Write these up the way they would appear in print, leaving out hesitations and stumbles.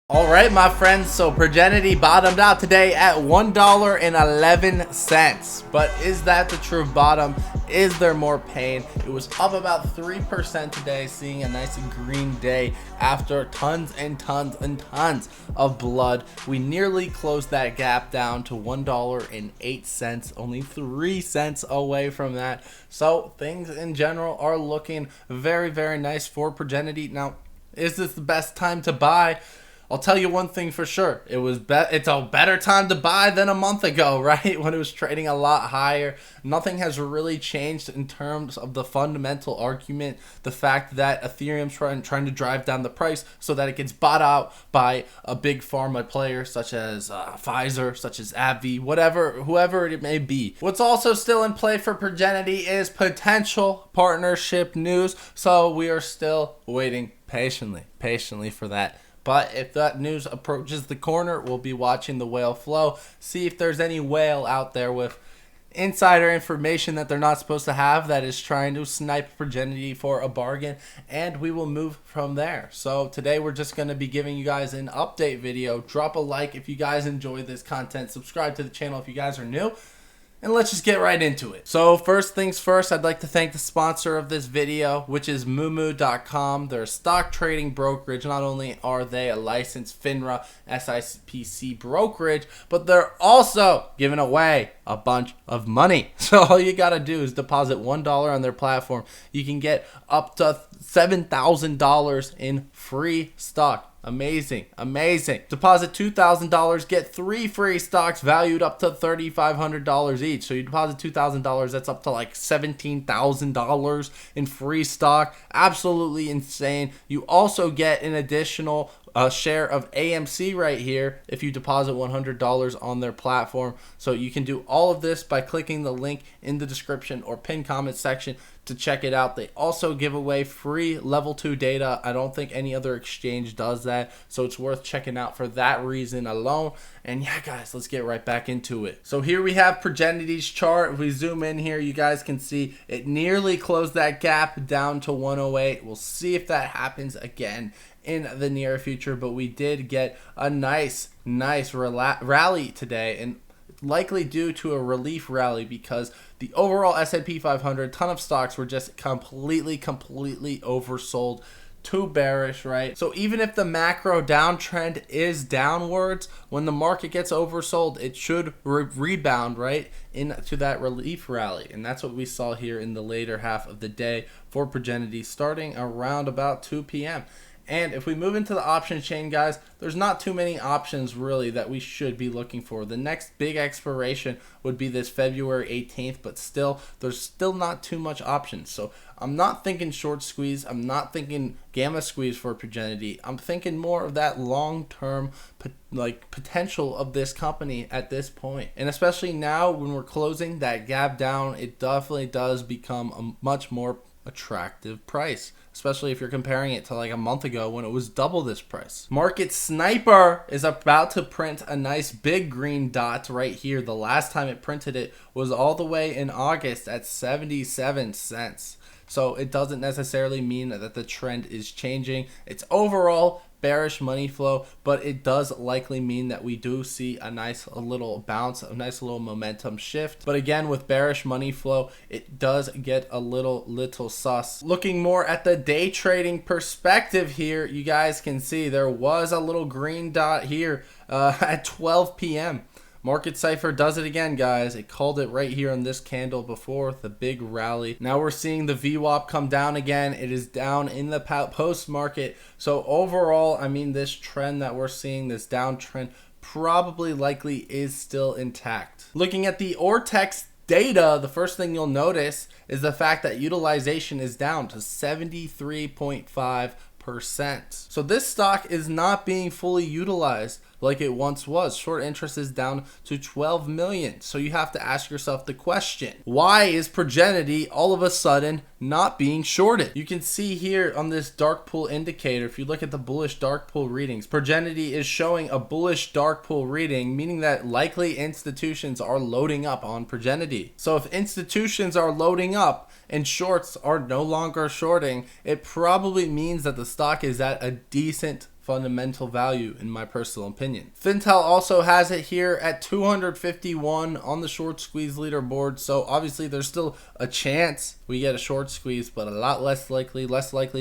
All right, my friends, so progenity bottomed out today at $1.11. But is that the true bottom? Is there more pain? It was up about 3% today, seeing a nice green day after tons and tons and tons of blood. We nearly closed that gap down to $1.08, only 3 cents away from that. So things in general are looking very, very nice for progenity. Now, is this the best time to buy? I'll tell you one thing for sure. It's a better time to buy than a month ago, right? When it was trading a lot higher. Nothing has really changed in terms of the fundamental argument. The fact that Ethereum's trying to drive down the price so that it gets bought out by a big pharma player such as Pfizer, such as AbbVie, whoever it may be. What's also still in play for progenity is potential partnership news. So we are still waiting patiently for that. But if that news approaches the corner, we'll be watching the whale flow, see if there's any whale out there with insider information that they're not supposed to have that is trying to snipe progenity for a bargain, and we will move from there. So today we're just going to be giving you guys an update video. Drop a like if you guys enjoy this content. Subscribe to the channel if you guys are new. And let's just get right into it. So first things first, I'd like to thank the sponsor of this video, which is Moomoo.com. They're a stock trading brokerage. Not only are they a licensed FINRA SIPC brokerage, but they're also giving away a bunch of money. So all you got to do is deposit $1 on their platform. You can get up to $7,000 in free stock. Amazing. Deposit $2,000, get 3 free stocks valued up to $3,500 each. So you deposit $2,000, that's up to like $17,000 in free stock. Absolutely insane. You also get an additional share of AMC right here if you deposit $100 on their platform. So you can do all of this by clicking the link in the description or pinned comment section to check it out. They also give away free level 2 data. I don't think any other exchange does that, so it's worth checking out for that reason alone. And yeah, guys, let's get right back into it. So here we have progenity's chart. If we zoom in here, you guys can see it nearly closed that gap down to 108. We'll see if that happens again in the near future, but we did get a nice rally today, and likely due to a relief rally because the overall S&P 500, ton of stocks were just completely oversold, too bearish, right? So even if the macro downtrend is downwards, when the market gets oversold, it should rebound right into that relief rally. And that's what we saw here in the later half of the day for progenity, starting around about 2 p.m. And if we move into the option chain, guys, there's not too many options really that we should be looking for. The next big expiration would be this February 18th, but still, there's still not too much options. So I'm not thinking short squeeze. I'm not thinking gamma squeeze for progenity. I'm thinking more of that long-term potential of this company at this point. And especially now when we're closing that gap down, it definitely does become a much more attractive price, especially if you're comparing it to like a month ago when it was double this price. Market Sniper is about to print a nice big green dot right here. The last time it printed it was all the way in August at 77 cents. So it doesn't necessarily mean that the trend is changing. It's overall bearish money flow, but it does likely mean that we do see a nice little bounce, a nice little momentum shift. But again, with bearish money flow, it does get a little sus. Looking more at the day trading perspective here, you guys can see there was a little green dot here at 12 p.m. Market Cipher does it again, guys. It called it right here on this candle before the big rally. Now we're seeing the VWAP come down again. It is down in the post market. So overall, I mean, this trend that we're seeing, this downtrend, probably likely is still intact. Looking at the Ortex data, the first thing you'll notice is the fact that utilization is down to 73.5%. So this stock is not being fully utilized like it once was. Short interest is down to 12 million. So you have to ask yourself the question, why is progenity all of a sudden not being shorted? You can see here on this dark pool indicator, if you look at the bullish dark pool readings, progenity is showing a bullish dark pool reading, meaning that likely institutions are loading up on progenity. So if institutions are loading up and shorts are no longer shorting, it probably means that the stock is at a decent fundamental value in my personal opinion. Fintel also has it here at 251 on the short squeeze leaderboard, so obviously there's still a chance we get a short squeeze, but a lot less likely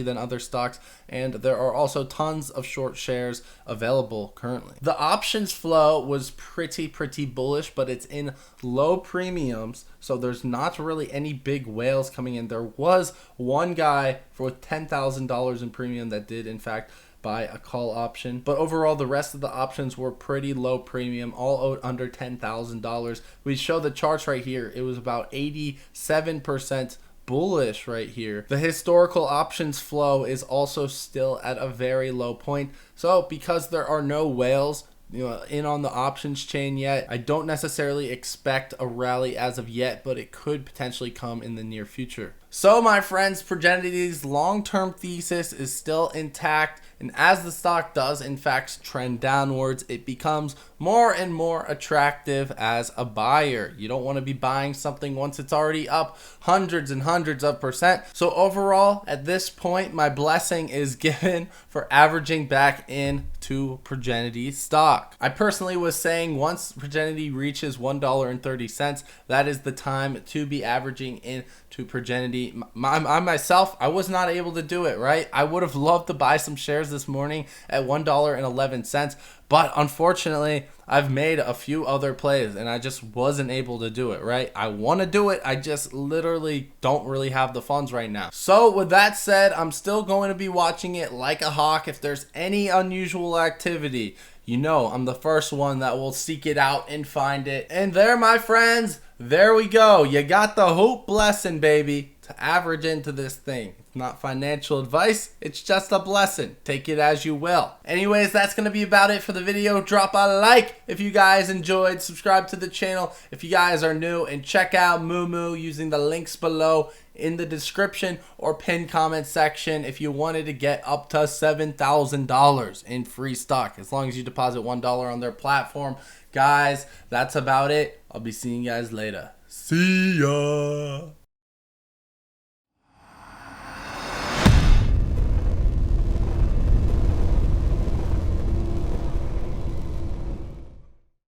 than other stocks, and there are also tons of short shares available currently. The options flow was pretty bullish, but it's in low premiums, so there's not really any big whales coming in. There was one guy for $10,000 in premium that did in fact buy a call option, but overall the rest of the options were pretty low premium, all out under $10,000. We show the charts right here. It was about 87% bullish right here. The historical options flow is also still at a very low point, so because there are no whales in on the options chain yet, I don't necessarily expect a rally as of yet, but it could potentially come in the near future. So my friends, Progenity's long-term thesis is still intact, and as the stock does in fact trend downwards, it becomes more and more attractive as a buyer. You don't want to be buying something once it's already up hundreds and hundreds of percent. So overall, at this point, my blessing is given for averaging back into Progenity stock. I personally was saying once Progenity reaches $1.30, that is the time to be averaging into Progenity. I myself, I was not able to do it, right? I would have loved to buy some shares this morning at $1.11, but unfortunately, I've made a few other plays and I just wasn't able to do it, right? I want to do it, I just literally don't really have the funds right now. So with that said, I'm still going to be watching it like a hawk. If there's any unusual activity, you know I'm the first one that will seek it out and find it. And there, my friends, there we go. You got the hoop blessing, baby, to average into this thing. It's not financial advice, it's just a blessing. Take it as you will. Anyways, that's going to be about it for the video. Drop a like if you guys enjoyed. Subscribe to the channel if you guys are new. And check out Moomoo using the links below in the description or pinned comment section if you wanted to get up to $7,000 in free stock, as long as you deposit $1 on their platform. Guys, that's about it. I'll be seeing you guys later. See ya.